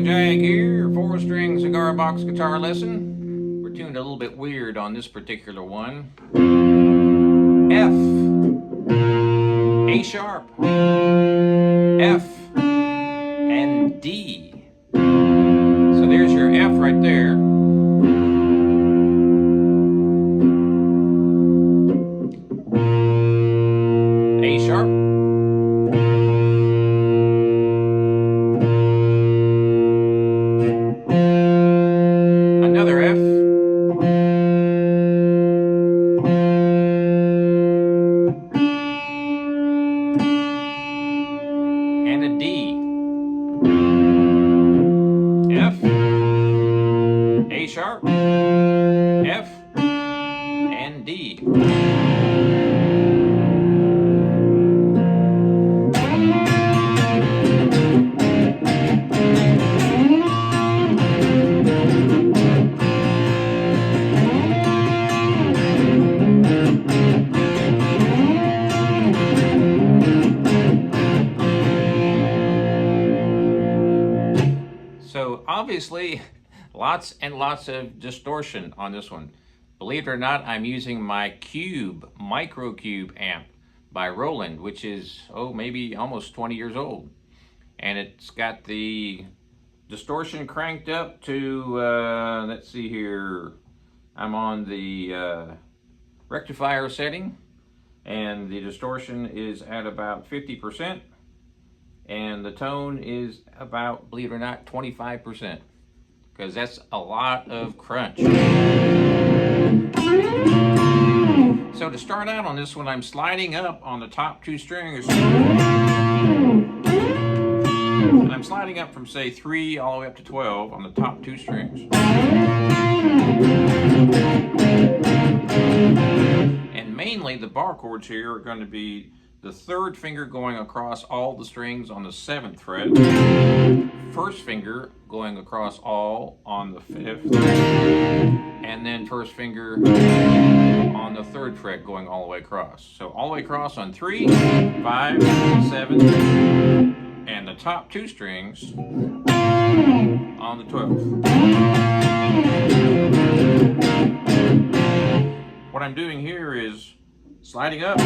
Bluesboyjag here, 4-string cigar box guitar lesson. We're tuned a little bit weird on this particular one. F, A sharp, F, and D. So there's your F right there. A sharp, another F, and a D. F, A sharp, F, and D. So obviously, lots and lots of distortion on this one. Believe it or not, I'm using my Cube, Micro Cube amp by Roland, which is, maybe almost 20 years old. And it's got the distortion cranked up to, let's see here, I'm on the rectifier setting, and the distortion is at about 50%. And the tone is about, believe it or not, 25%, because that's a lot of crunch. So to start out on this one, I'm sliding up on the top two strings. And I'm sliding up from, say, 3 all the way up to 12 on the top two strings. And mainly the bar chords here are going to be the third finger going across all the strings on the 7th fret, first finger going across all on the 5th, and then first finger on the 3rd fret going all the way across. So all the way across on 3, 5, 7, and the top two strings on the 12th. What I'm doing here is sliding up.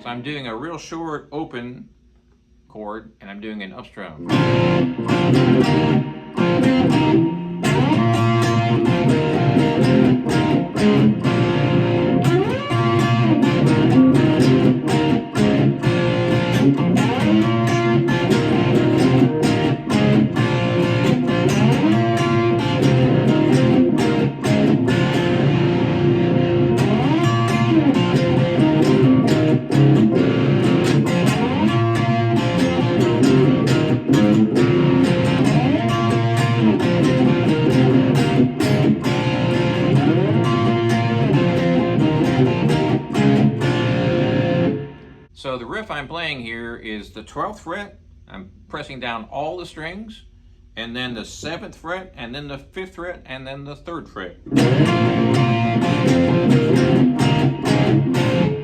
So I'm doing a real short open chord, and I'm doing an upstrum. So the riff I'm playing here is the 12th fret. I'm pressing down all the strings, and then the 7th fret, and then the 5th fret, and then the 3rd fret.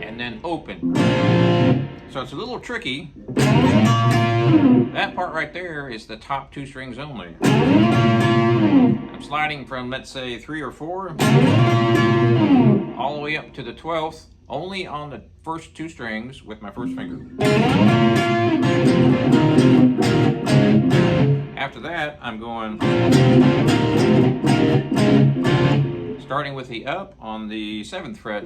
And then open. So it's a little tricky. That part right there is the top two strings only. I'm sliding from, let's say, 3 or 4 all the way up to the 12th, only on the first two strings with my first finger. After that, I'm going, starting with the up on the 7th fret.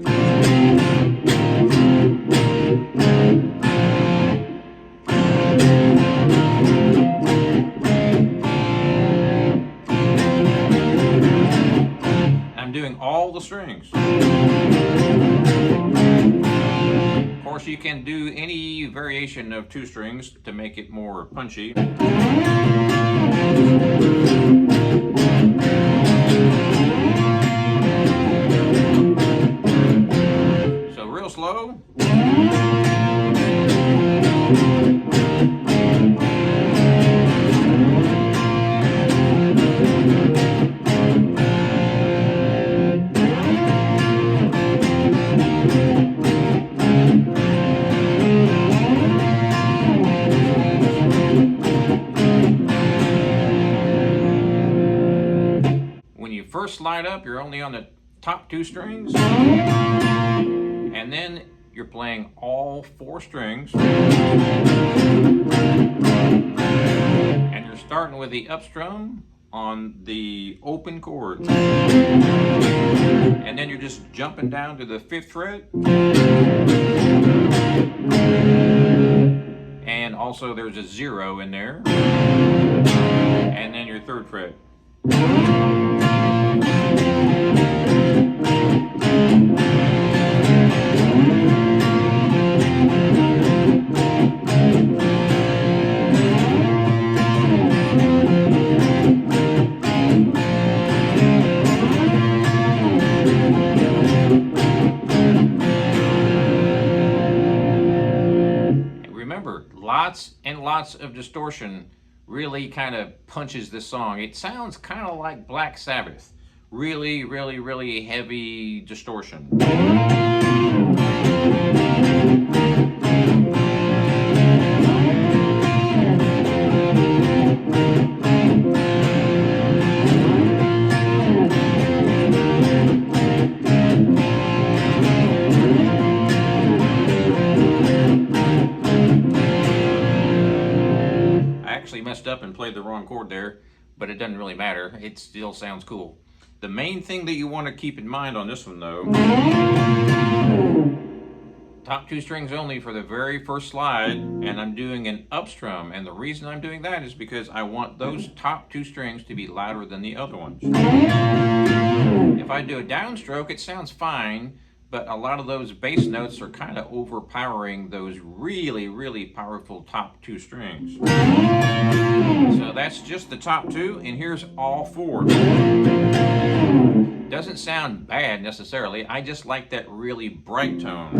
I'm doing all the strings. Of course, you can do any variation of two strings to make it more punchy. So real slow. first slide up, you're only on the top 2 strings, and then you're playing all 4 strings, and you're starting with the up strum on the open chords, and then you're just jumping down to the 5th fret, and also there's a 0 in there, and then your 3rd fret. Lots and lots of distortion really kind of punches this song. It sounds kind of like Black Sabbath. Really, really, really heavy distortion. Messed up and played the wrong chord there, but it doesn't really matter. It still sounds cool. The main thing that you want to keep in mind on this one though, top 2 strings only for the very first slide, and I'm doing an up strum, and the reason I'm doing that is because I want those top 2 strings to be louder than the other ones. If I do a downstroke, it sounds fine, but a lot of those bass notes are kind of overpowering those really, really powerful top 2 strings. So that's just the top 2, and here's all 4. Doesn't sound bad necessarily, I just like that really bright tone.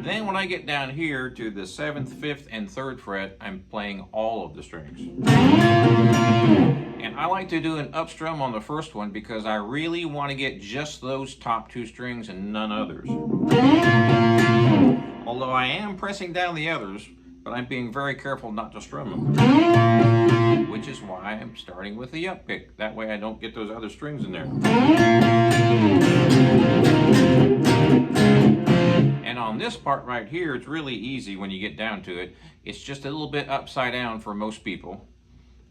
Then when I get down here to the 7th, 5th, and 3rd fret, I'm playing all of the strings. And I like to do an up strum on the first one because I really want to get just those top 2 strings and none others. Although I am pressing down the others, but I'm being very careful not to strum them. Which is why I'm starting with the up pick. That way I don't get those other strings in there. And on this part right here, it's really easy when you get down to it. It's just a little bit upside down for most people.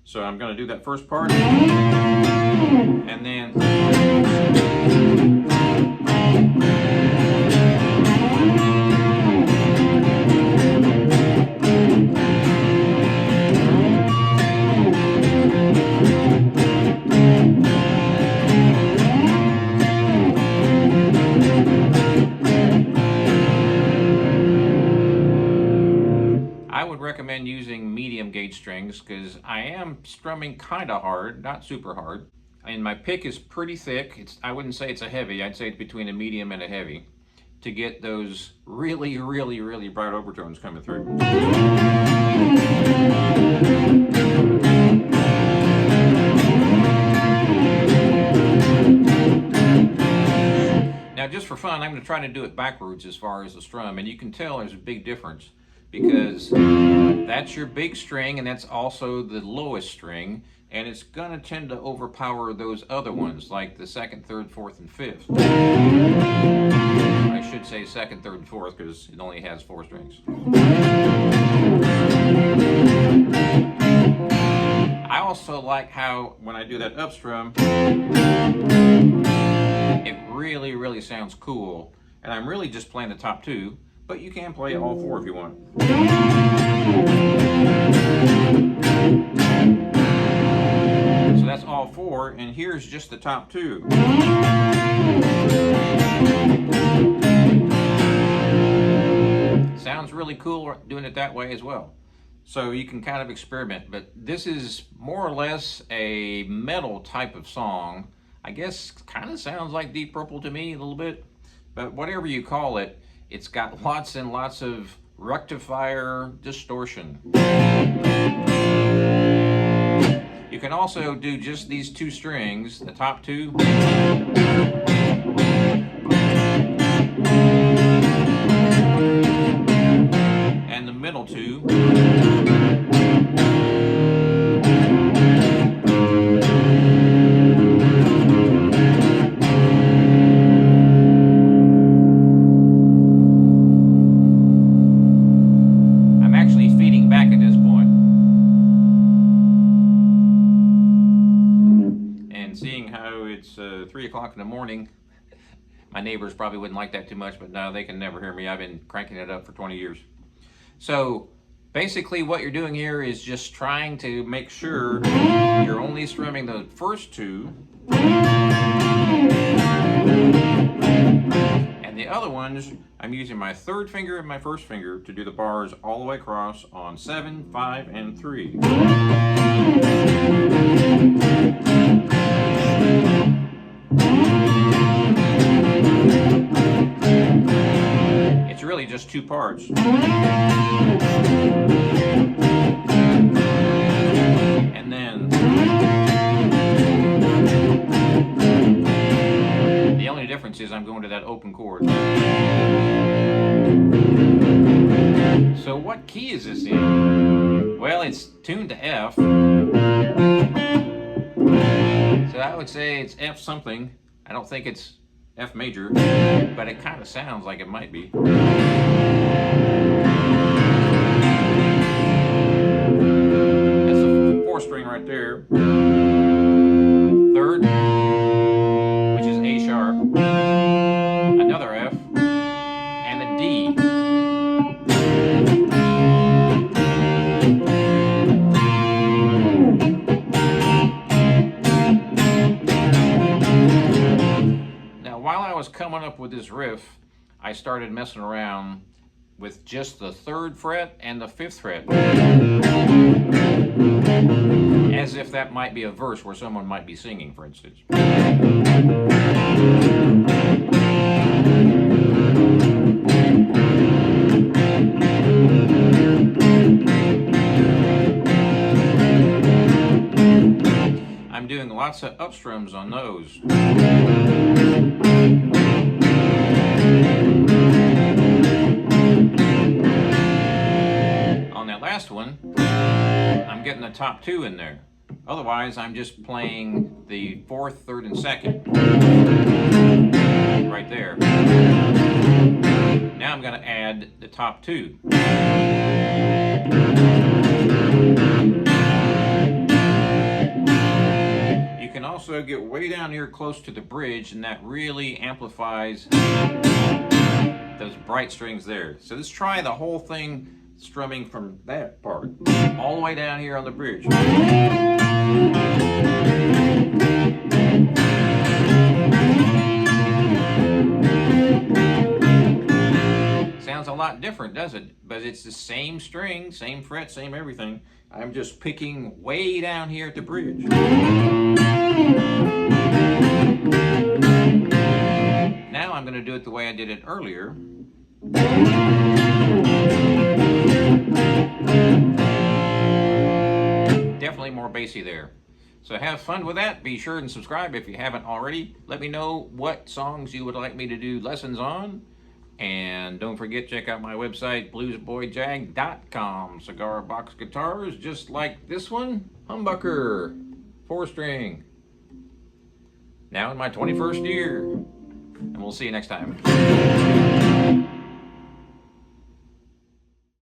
So I'm going to do that first part, and then recommend using medium gauge strings because I am strumming kind of hard, not super hard, and my pick is pretty thick. I wouldn't say it's a heavy, I'd say it's between a medium and a heavy to get those really, really, really bright overtones coming through. Now just for fun, I'm going to try to do it backwards as far as the strum, and you can tell there's a big difference because that's your big string and that's also the lowest string, and it's going to tend to overpower those other ones like the 2nd, 3rd, 4th, and 5th. I should say 2nd, 3rd, and 4th because it only has 4 strings. I also like how when I do that up strum, it really, really sounds cool, and I'm really just playing the top 2. But you can play all 4 if you want. So that's all 4, and here's just the top 2. Sounds really cool doing it that way as well. So you can kind of experiment, but this is more or less a metal type of song. I guess kind of sounds like Deep Purple to me a little bit, but whatever you call it, it's got lots and lots of rectifier distortion. You can also do just these 2 strings, the top 2, and the middle 2. 3 o'clock in the morning. My neighbors probably wouldn't like that too much, but no, they can never hear me. I've been cranking it up for 20 years. So basically what you're doing here is just trying to make sure you're only strumming the first two, and the other ones, I'm using my third finger and my first finger to do the bars all the way across on 7, 5, and 3. It's really just 2 parts. And then the only difference is I'm going to that open chord. So what key is this in? Well, it's tuned to F. So I would say it's F something. I don't think it's F major, but it kind of sounds like it might be. That's the 4th string right there. 3rd, which is A sharp, another F, and a D. While I was coming up with this riff, I started messing around with just the 3rd fret and the 5th fret, as if that might be a verse where someone might be singing, for instance. I'm doing lots of upstrums on those. On that last one, I'm getting the top 2 in there. Otherwise, I'm just playing the 4th, 3rd, and 2nd right there. Now I'm going to add the top 2. You can also get way down here close to the bridge, and that really amplifies those bright strings there. So let's try the whole thing strumming from that part all the way down here on the bridge. Sounds a lot different, doesn't it? But it's the same string, same fret, same everything. I'm just picking way down here at the bridge. Now I'm going to do it the way I did it earlier. Definitely more bassy there. So have fun with that. Be sure and subscribe if you haven't already. Let me know what songs you would like me to do lessons on. And don't forget, check out my website, bluesboyjag.com. Cigar box guitars just like this one. Humbucker, 4-string. Now in my 21st year. And we'll see you next time.